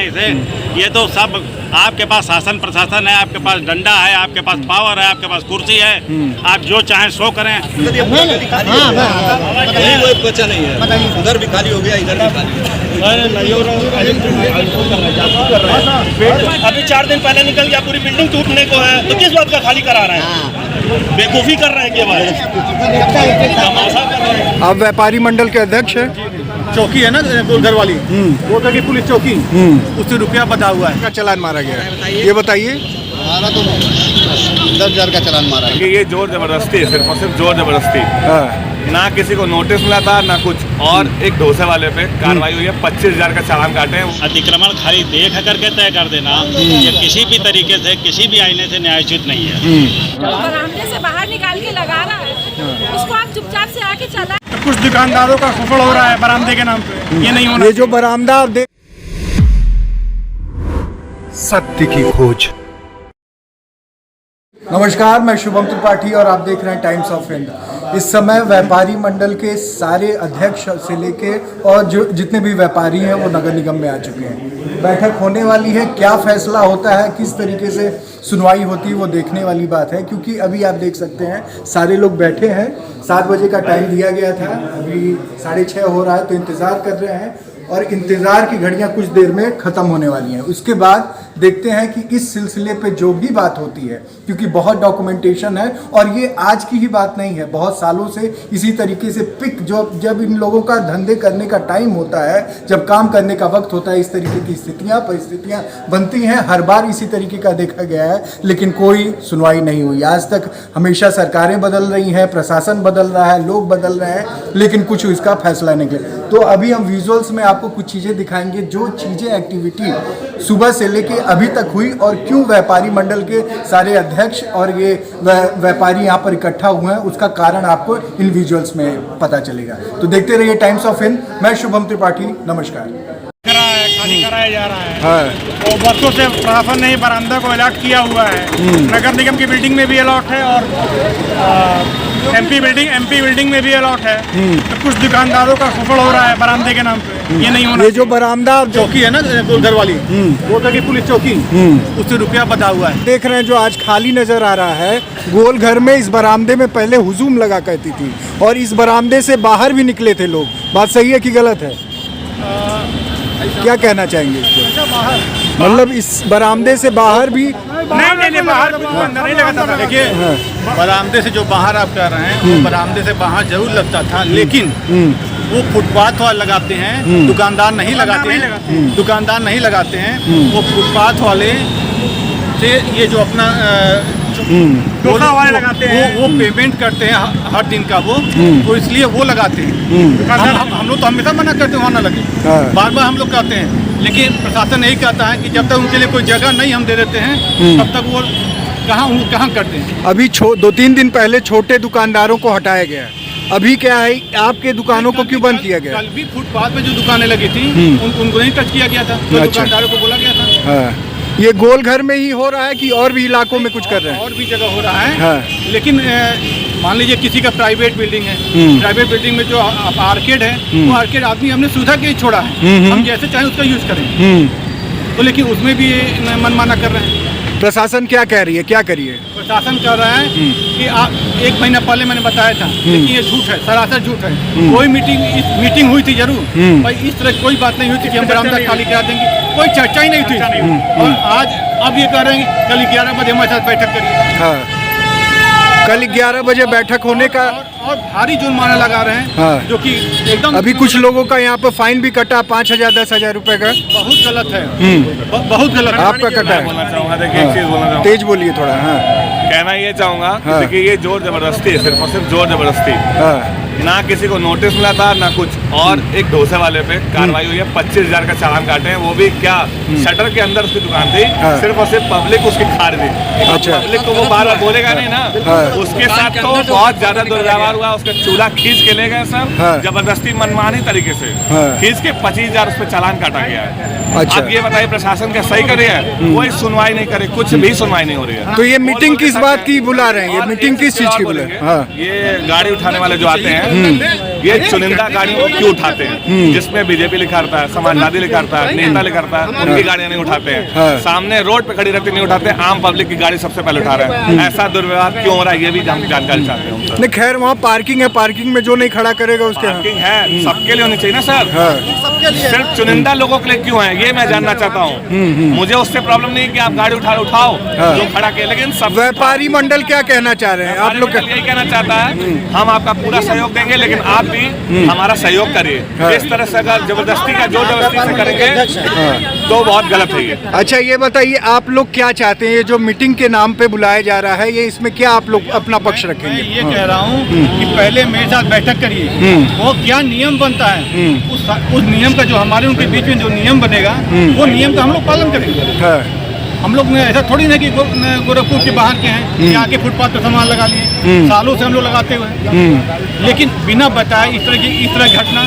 नहीं थे। ये तो सब आपके पास शासन प्रशासन है, आपके पास डंडा है, आपके पास पावर है, आपके पास कुर्सी है, आप जो चाहें सो करें। बचा नहीं है, उधर भी खाली हो गया, इधर भी खाली हो गया। अभी 4 दिन पहले निकल गया, पूरी बिल्डिंग टूटने को है, तो किस बात का खाली करा रहे हैं? बेवकूफ़ी कर रहे हैं क्या बात? तमाशा कर रहे हैं। आप व्यापारी मंडल के अध्यक्ष हैं? चौकी है ना गोलघर वाली, वो था कि पुलिस चौकी, उससे रुपया बता हुआ है। का चालान मारा गया है, ये बताइए। हमारा तो 10,000 का चालान मारा है। ये जोर जबरदस्ती है, सिर्फ और सिर्फ जोर जबरदस्ती। ना किसी को नोटिस मिला था ना कुछ, और एक डोसे वाले पे कार्रवाई हुई है, 25,000 का चालान काटे हैं। अतिक्रमण खाली देख करके तय कर देना, ये किसी भी तरीके से किसी भी आईने से न्यायोचित नहीं है। बरामदे से बाहर निकाल के लगा रहा है, उसको आप चुपचाप से आके चला। कुछ दुकानदारों का शोषण हो रहा है बरामदे के नाम पे, ये नहीं होना। ये जो बरामदा आप देख, सत्य की खोज। नमस्कार, मैं शुभम त्रिपाठी और आप देख रहे हैं टाइम्स ऑफ इंडिया। इस समय व्यापारी मंडल के सारे अध्यक्ष से लेके और जो जितने भी व्यापारी हैं वो नगर निगम में आ चुके हैं। बैठक होने वाली है, क्या फैसला होता है, किस तरीके से सुनवाई होती है, वो देखने वाली बात है। क्योंकि अभी आप देख सकते हैं सारे लोग बैठे हैं, 7 बजे का टाइम दिया गया था, अभी 6:30 हो रहा है, तो इंतज़ार कर रहे हैं और इंतज़ार की घड़ियां कुछ देर में ख़त्म होने वाली हैं। उसके बाद देखते हैं कि इस सिलसिले पे जो भी बात होती है, क्योंकि बहुत डॉक्यूमेंटेशन है और ये आज की ही बात नहीं है, बहुत सालों से इसी तरीके से पिक जब इन लोगों का धंधे करने का टाइम होता है, जब काम करने का वक्त होता है, इस तरीके की परिस्थितियाँ बनती हैं। हर बार इसी तरीके का देखा गया है, लेकिन कोई सुनवाई नहीं हुई आज तक। हमेशा सरकारें बदल रही हैं, प्रशासन बदल रहा है, लोग बदल रहे हैं, लेकिन कुछ इसका फैसला नहीं किया। तो अभी हम विजुअल्स में आपको कुछ चीज़ें दिखाएंगे, जो चीज़ें एक्टिविटी सुबह से लेके अभी तक हुई और क्यों व्यापारी मंडल के सारे अध्यक्ष और ये व्यापारी यहाँ पर इकट्ठा हुए हैं, उसका कारण आपको इन विजुअल्स में पता चलेगा। तो देखते रहिए टाइम्स ऑफ इंडिया। मैं शुभम त्रिपाठी, नमस्कार। खाली कराया जा रहा है और बरसों से प्रशासन ने ही बरामदा को अलॉट किया हुआ है। नगर निगम की बिल्डिंग में भी अलॉट है और एमपी बिल्डिंग में भी अलॉट है। तो कुछ दुकानदारों का शोषण हो रहा है बरामदे के नाम पे, ये नहीं होना। ये जो बरामदा चौकी है ना गोलघर वाली, वो था कि पुलिस चौकी, उससे रुपया बता हुआ है। देख रहे हैं जो आज खाली नजर आ रहा है, गोल घर में इस बरामदे में पहले हुजूम लगा करती थी और इस बरामदे से बाहर भी निकले थे लोग। बात सही है कि गलत है? क्या कहना चाहेंगे इसको? मतलब इस बरामदे से बाहर भी नहीं बाहर अंदर नहीं लगाता था। देखिए बरामदे से जो बाहर आप कह रहे हैं, वो बरामदे से बाहर जरूर लगता था, लेकिन वो फुटपाथ वाले लगाते हैं, दुकानदार नहीं लगाते हैं। वो फुटपाथ वाले से ये जो अपना डोला वाले लगाते हैं, वो पेमेंट करते हैं हर दिन का, वो तो इसलिए वो लगाते हैं। हम लोग तो हमेशा मना करते हैं वहाँ ना लगे, बार बार हम लोग कहते हैं, लेकिन प्रशासन यही कहता है कि जब तक उनके लिए कोई जगह नहीं हम दे देते हैं, तब तक वो कहाँ करते हैं। अभी 2-3 दिन पहले छोटे दुकानदारों को हटाया गया, अभी क्या है, आपके दुकानों को क्यों बंद किया गया? कल भी फुटपाथ पे जो दुकानें लगी थी उनको नहीं टच किया गया था, तो दुकानदारों को बोला गया था। ये गोल घर में ही हो रहा है कि और भी इलाकों में कुछ कर रहे हैं? और भी जगह हो रहा है, लेकिन मान लीजिए किसी का प्राइवेट बिल्डिंग है, प्राइवेट बिल्डिंग में जो आर्केड है, वो आर्केड आदमी हमने सुविधा के ही छोड़ा है, हम जैसे चाहें उसका यूज करें, तो लेकिन उसमें भी मनमाना कर रहे हैं। प्रशासन क्या कह रही है, क्या करिए? प्रशासन कह रहा है कि 1 महीना पहले मैंने बताया था, लेकिन ये झूठ है, सरासर झूठ है। कोई मीटिंग हुई थी जरूर, भाई इस तरह कोई बात नहीं हुई थी कि हम बरामदा खाली करा देंगे, कोई चर्चा ही नहीं थी। और आज अब ये कह रहे हैं कल 11 बजे हमारे साथ बैठक करिए। कल 11 बजे बैठक होने का और भारी जुर्माना लगा रहे हैं, जो कि एकदम अभी कुछ लोगों का यहाँ पे फाइन भी कटा 5,000 10,000 रुपए का। बहुत गलत है, बहुत गलत। आपका कटा है? बोलना चाहूँगा, देखिए एक चीज़ बोलना चाहूँगा, तेज बोलिए थोड़ा। कहना ये चाहूँगा, देखिए ये जोर जबरदस्ती है, सिर्फ और सिर्फ जोर जबरदस्ती। ना किसी को नोटिस मिला था ना कुछ, और एक डोसे वाले पे कार्रवाई हुई है, 25,000 का चालान काटे हैं, वो भी क्या शटर के अंदर उसकी दुकान थी, सिर्फ और सिर्फ पब्लिक उसकी खा रही थी। पब्लिक को वो बार बार बोलेगा नहीं ना, उसके साथ तो बहुत ज्यादा दुर्व्यवहार हुआ, उसका चूल्हा खींच के ले गए सर, जबरदस्ती मनमानी तरीके से खींच के 25,000 उस पर चालान काटा गया है। अब ये बताइए प्रशासन क्या सही कर रही है? कोई सुनवाई नहीं करे, कुछ भी सुनवाई नहीं हो रही है। तो ये मीटिंग किस बात की बुला रहे हैं? ये मीटिंग किस चीज की बुला रहे हैं? ये गाड़ी उठाने वाले जो आते हैं, ये चुनिंदा गाड़ियों को क्यों उठाते हैं? जिसमें बीजेपी लिखा रहता है, समाजवादी लिखा रहता है, नेता लिखा रहता है, उनकी गाड़ियां नहीं उठाते हैं। सामने रोड पे खड़ी रहती नहीं उठाते, आम पब्लिक की गाड़ी सबसे पहले उठा रहे हैं। ऐसा दुर्व्यवहार क्यों हो रहा है, ये भी जानकारी चाहते हैं हम। नहीं खैर वहाँ पार्किंग है, पार्किंग में जो नहीं खड़ा करेगा उसके पार्किंग है, सबके लिए होनी चाहिए ना सर। सिर्फ चुनिंदा लोगों के लिए क्यों है, ये मैं जानना चाहता हूँ। मुझे उससे प्रॉब्लम नहीं कि आप गाड़ी उठाओ जो खड़ा के, लेकिन सब व्यापारी मंडल क्या कहना चाह रहे हैं आप लोग? यही कहना चाहता है, हम आपका पूरा सहयोग देंगे, लेकिन आप भी हमारा सहयोग करिए। इस तरह से अगर जबरदस्ती का जोर जबरदस्ती से करेंगे तो बहुत गलत है ये। अच्छा ये बताइए आप लोग क्या चाहते हैं, ये जो मीटिंग के नाम पे बुलाया जा रहा है, ये इसमें क्या आप लोग अपना पक्ष रखेंगे? मैं ये कह रहा हूँ कि पहले मेरे साथ बैठक करिए, वो क्या नियम बनता है, उस नियम का जो हमारे उनके बीच में जो नियम बनेगा वो नियम का हम लोग पालन करेंगे। हम लोग ने ऐसा थोड़ी ना कि गोरखपुर के बाहर के हैं कि आके फुटपाथ पर सामान लगा लिए, सालों से हम लोग लगाते हुए, लेकिन बिना बताए इस तरह घटना,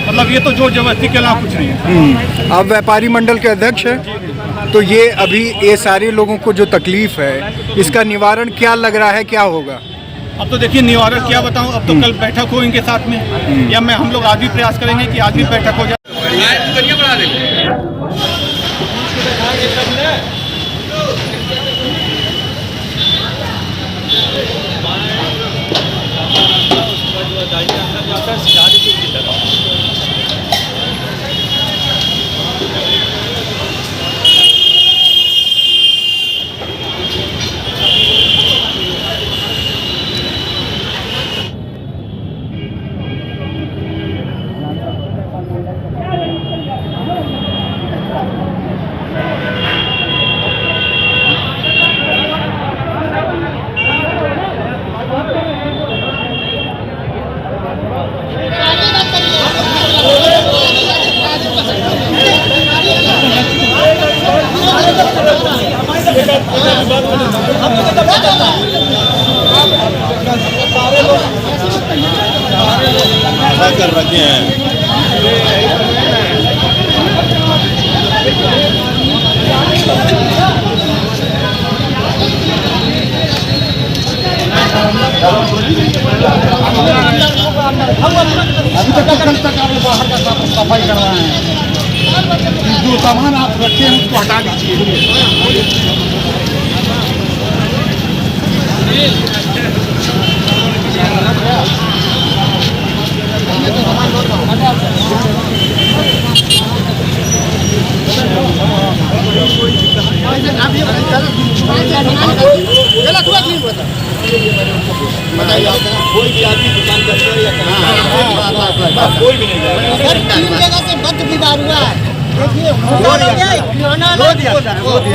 मतलब ये तो जोर जबरदस्ती के अलावा कुछ नहीं है। आप व्यापारी मंडल के अध्यक्ष हैं, तो ये अभी ये सारे लोगों को जो तकलीफ है इसका निवारण क्या लग रहा है, क्या होगा? अब तो देखिए निवारण क्या बताऊं, अब तो कल बैठक हो इनके साथ में, या हम लोग आज भी प्रयास करेंगे कि आज भी बैठक हो जाए। कर रखे हैं। अभी तक कल तक आप बाहर का सफाई करवाए हैं, जो सामान आप रखे हैं उसको हटा दीजिए। गलत हुआ नहीं हुआ था, बताइए। कोई भी आदमी दुकान करता है या कोई भी नहीं जाएगा। तीन जगह से बद विवाद हुआ है।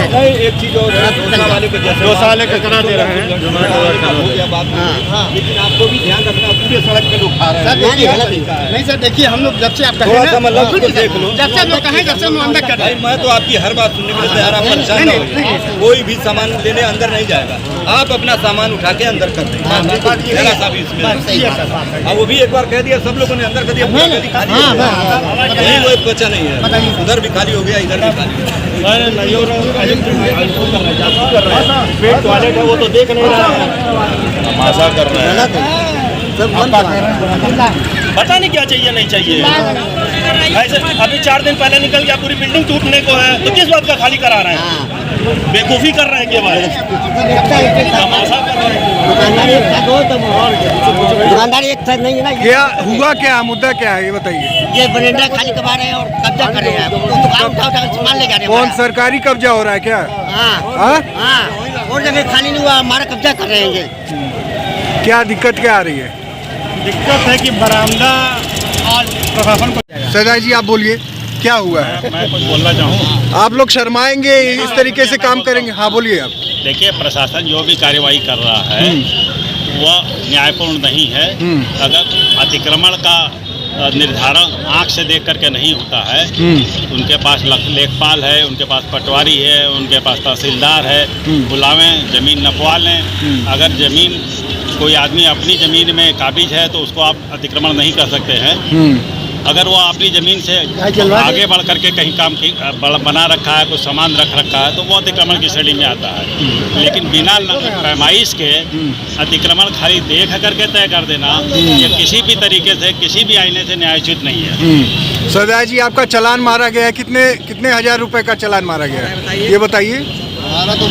नहीं एक चीज और है, 2 साल वाले को जैसे 2 साल के करा दे रहे हैं, हो गया बात, लेकिन आपको भी ध्यान रखना, पूरे सड़क पे लोग खा रहे हैं। नहीं सर देखिए, हम लोग जब से आप थोड़ा सा मतलब कुछ देख लो, जब से हम लोग कहें जब से हम अंदर कर भाई मैं तो आपकी हर बात सुनने के लिए तैयार, आप परेशान ना हो। कोई भी सामान लेने अंदर नहीं जाएगा, आप अपना सामान उठा के अंदर कर देंगे। वो भी एक बार कह दिया, सब लोगों ने अंदर कर दिया, नहीं वो बचा नहीं है, उधर भी खाली हो गया, इधर भी खाली। टॉयलेट है वो तो देख नहीं रहा है, तमाशा कर रहे हैं, पता नहीं क्या चाहिए नहीं चाहिए। ऐसे अभी 4 दिन पहले निकल गया, पूरी बिल्डिंग टूटने को है, तो किस बात का खाली करा रहे हैं? बेवकूफ़ी कर रहे हैं केवल, तमाशा कर रहे हैं। दुकानदार एक साथ नहीं है ना। क्या हुआ, क्या मुद्दा क्या है ये बताइए? ये बरेंडा खाली करवा रहे हैं और कब्जा कर रहे हैं, दुकान उठा सामान ले जा रहे हैं। कौन सरकारी कब्जा हो रहा है क्या? हाँ, और जगह खाली नहीं हुआ, हमारा कब्जा कर रहे हैं ये। क्या दिक्कत क्या आ रही है? दिक्कत है कि बरामदा आज प्रशासन को। सदा जी आप बोलिए क्या हुआ है? मैं कुछ बोलना चाहूँ, आप लोग शर्माएंगे इस तरीके से काम करेंगे? हाँ बोलिए आप। देखिए प्रशासन जो भी कार्रवाई कर रहा है वह न्यायपूर्ण नहीं है। अगर अतिक्रमण का निर्धारण आँख से देख करके नहीं होता है, उनके पास लेखपाल है, उनके पास पटवारी है, उनके पास तहसीलदार है, बुलावें, ज़मीन नपवा लें। अगर ज़मीन कोई आदमी अपनी ज़मीन में काबिज है तो उसको आप अतिक्रमण नहीं कर सकते हैं। अगर वो अपनी ज़मीन से आगे बढ़ करके कहीं काम की बना रखा है, कुछ सामान रख रखा है, तो वो अतिक्रमण की श्रेणी में आता है। लेकिन बिना पैमाइश के अतिक्रमण खाली देख करके तय कर देना ये किसी भी तरीके से, किसी भी आईने से न्यायोचित नहीं है। सरदार जी, आपका चालान मारा गया है, कितने हजार रुपए का चालान मारा गया है, ये बताइए। हमारा तो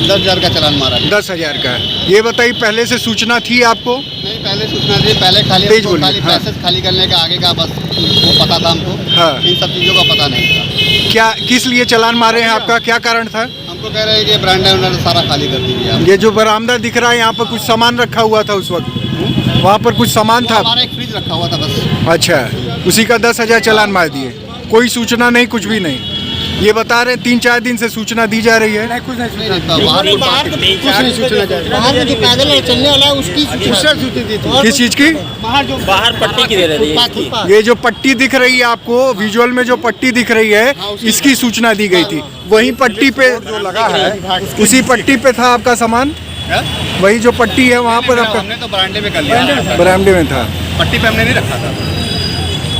10,000 का चालान मारा है। 10,000 का। ये बताइए, पहले से सूचना थी आपको? नहीं, पहले सूचना थी, पहले खाली पैसे खाली करने का आगे का बस वो पता था हमको। हाँ। इन सब चीज़ों का पता नहीं था। क्या, किस लिए चालान मारे हैं, आपका क्या कारण था? हमको कह रहे हैं कि ब्रांडा उन्होंने सारा खाली कर दीजिए आप। ये जो बरामदा दिख रहा है, यहाँ पर कुछ सामान रखा हुआ था उस वक्त, वहाँ पर कुछ सामान था? हमारा एक फ्रिज रखा हुआ था बस। अच्छा, उसी का 10,000 चालान मार दिए, कोई सूचना नहीं, कुछ भी नहीं। ये बता रहे 3-4 दिन से सूचना दी जा रही है। नहीं, कुछ नहीं पैदल चलने वाला है उसकी किस चीज की? बाहर पट्टी की दे रही है। ये जो पट्टी दिख रही है आपको विजुअल में, जो पट्टी दिख रही है, इसकी सूचना दी गई थी। वही पट्टी पे जो लगा है, उसी पट्टी पे था आपका सामान? वही जो पट्टी है वहाँ पर आपका? हमने तो बरामदे में कर लिया। बरामदे में था, पट्टी पे हमने नहीं रखा था।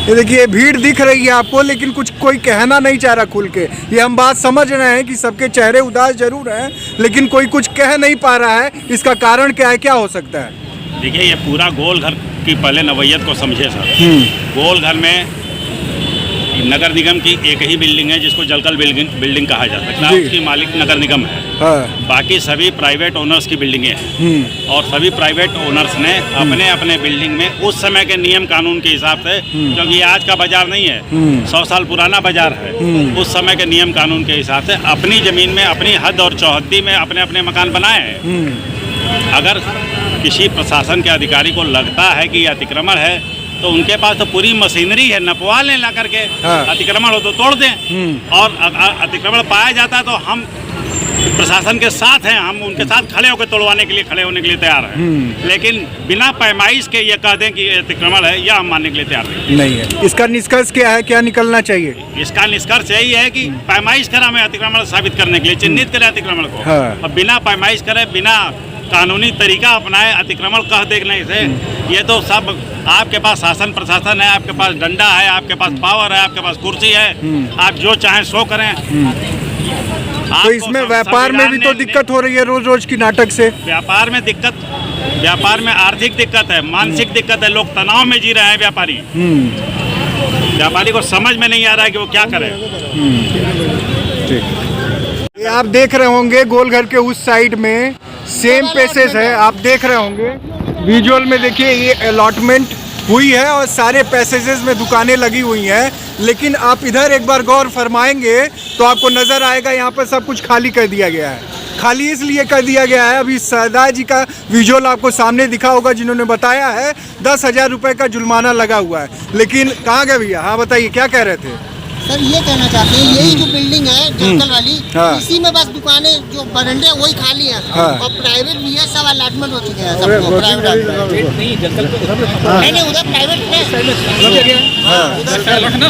ये देखिए, भीड़ दिख रही है आपको, लेकिन कुछ कोई कहना नहीं चाह रहा खुल के। ये हम बात समझ रहे हैं कि सबके चेहरे उदास जरूर हैं, लेकिन कोई कुछ कह नहीं पा रहा है। इसका कारण क्या है, क्या हो सकता है? देखिए, ये पूरा गोल घर की पहले नवैयत को समझे सर। गोल घर में नगर निगम की एक ही बिल्डिंग है जिसको जलकल बिल्डिंग कहा जा सकता है, उसकी मालिक नगर निगम है। हाँ। बाकी सभी प्राइवेट ओनर्स की बिल्डिंगें हैं और सभी प्राइवेट ओनर्स ने अपने अपने बिल्डिंग में उस समय के नियम कानून के हिसाब से, क्योंकि ये आज का बाजार नहीं है, 100 साल पुराना बाजार है, उस समय के नियम कानून के हिसाब से अपनी ज़मीन में, अपनी हद और चौहद्दी में अपने अपने मकान बनाए हैं। अगर किसी प्रशासन के अधिकारी को लगता है कि ये अतिक्रमण है, तो उनके पास तो पूरी मशीनरी है, नपवा लें ला करके। हाँ। अतिक्रमण हो तो तोड़ दें, और अतिक्रमण पाया जाता है तो हम प्रशासन के साथ हैं, हम उनके साथ खड़े होकर तोड़वाने के लिए, खड़े होने के लिए तैयार हैं। लेकिन बिना पैमाइश के ये कह दें कि अतिक्रमण है, यह हम मानने के लिए तैयार नहीं है। इसका निष्कर्ष क्या है, क्या निकलना चाहिए? इसका निष्कर्ष यही है कि पैमाइश करें हमें अतिक्रमण साबित करने के लिए, चिन्हित करें अतिक्रमण को। हाँ। और बिना पैमाइश करें, बिना कानूनी तरीका अपनाए अतिक्रमण कह देखने से, ये तो सब आपके पास शासन प्रशासन है, आपके पास डंडा है, आपके पास पावर है, आपके पास कुर्सी है, आप जो चाहें सो करें। तो इसमें व्यापार में भी तो दिक्कत हो रही है रोज रोज की नाटक से। व्यापार में दिक्कत, व्यापार में आर्थिक दिक्कत है, मानसिक दिक्कत है, लोग तनाव में जी रहे हैं। व्यापारी को समझ में नहीं आ रहा है कि वो क्या करे। ये आप देख रहे होंगे गोलघर के उस साइड में सेम पेसेस है, आप देख रहे होंगे विजुअल में। देखिए, ये अलॉटमेंट हुई है और सारे पैसेजेस में दुकानें लगी हुई हैं, लेकिन आप इधर एक बार गौर फरमाएंगे तो आपको नज़र आएगा यहाँ पर सब कुछ खाली कर दिया गया है। खाली इसलिए कर दिया गया है, अभी सरदार जी का विजुअल आपको सामने दिखा होगा, जिन्होंने बताया है 10,000 रुपये का जुर्माना लगा हुआ है। लेकिन कहाँ गए भैया? हाँ बताइए, क्या कह रहे थे? सर, ये कहना चाहते हैं, यही जो बिल्डिंग है जंगल वाली, इसी में बस दुकानें जो बरंडे हैं वही खाली हैं। और प्राइवेट भी है, सब अलॉटमेंट हो चुके हैं सबको। प्राइवेट नहीं, जंगल नहीं, उधर प्राइवेट है, उधर ना।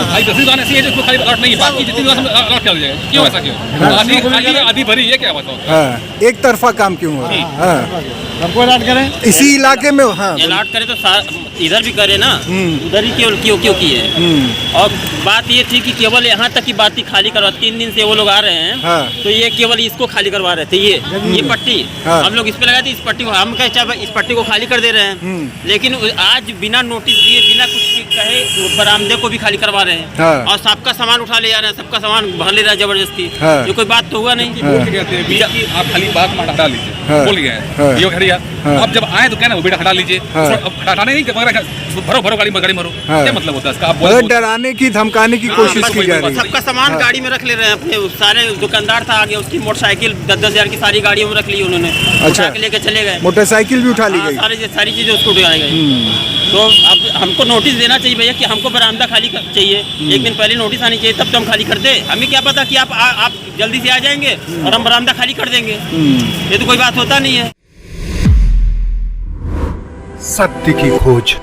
भाई 10 दुकान ऐसी है जो खाली अलॉट नहीं है, बाकी जितनी दुकान अलॉट कर दिया। क्यों ऐसा क्यों? आधी भरी है क्या बताओ? एक तरफा काम क्यों हो रहा है? हमको अलॉट करें इसी इलाके में। हाँ, अलॉट करें तो इधर भी करे ना, उधर ही क्यों की है। और बात ये थी कि केवल यहाँ तक की बात थी खाली करवा, 3 दिन से वो लोग आ रहे हैं। हाँ। तो ये केवल इसको खाली करवा रहे थे, ये पट्टी। हाँ। हम लोग इस पे लगाए थे, इस पट्टी को हम कहे इस पट्टी को खाली कर दे रहे हैं, लेकिन आज बिना नोटिस दिए, बिना कुछ कहे बरामदे को भी खाली करवा रहे हैं। हाँ। और सबका सामान उठा ले जा रहे हैं, सबका सामान भर ले रहा है जबरदस्ती। हाँ। ये कोई बात तो हुआ नहीं। आप खाली बात मत हटा लीजिए, बोल गया है अब जब आए तो क्या ना, वो बेटा हटा लीजिए। हटाने नहीं, भरो गाड़ी मरो, क्या मतलब होता है इसका? आप डराने की, धमकाने की कोशिश की जा रही है। सबका सामान गाड़ी में रख ले रहे हैं अपने। सारे दुकानदार था आगे, उसकी मोटरसाइकिल 10,000 की सारी गाड़ियों में रख ली उन्होंने। अच्छा, लेके चले गए। मोटरसाइकिल भी उठा ली गई, सारी चीजें उसको उठाई गई। तो अब हमको नोटिस देना चाहिए भैया कि हमको बरामदा खाली चाहिए। एक दिन पहले नोटिस आनी चाहिए, तब तो हम खाली कर दे। हमें क्या पता कि आप जल्दी से आ जाएंगे और हम बरामदा खाली कर देंगे। ये तो कोई बात होता नहीं है। सत्य की खोज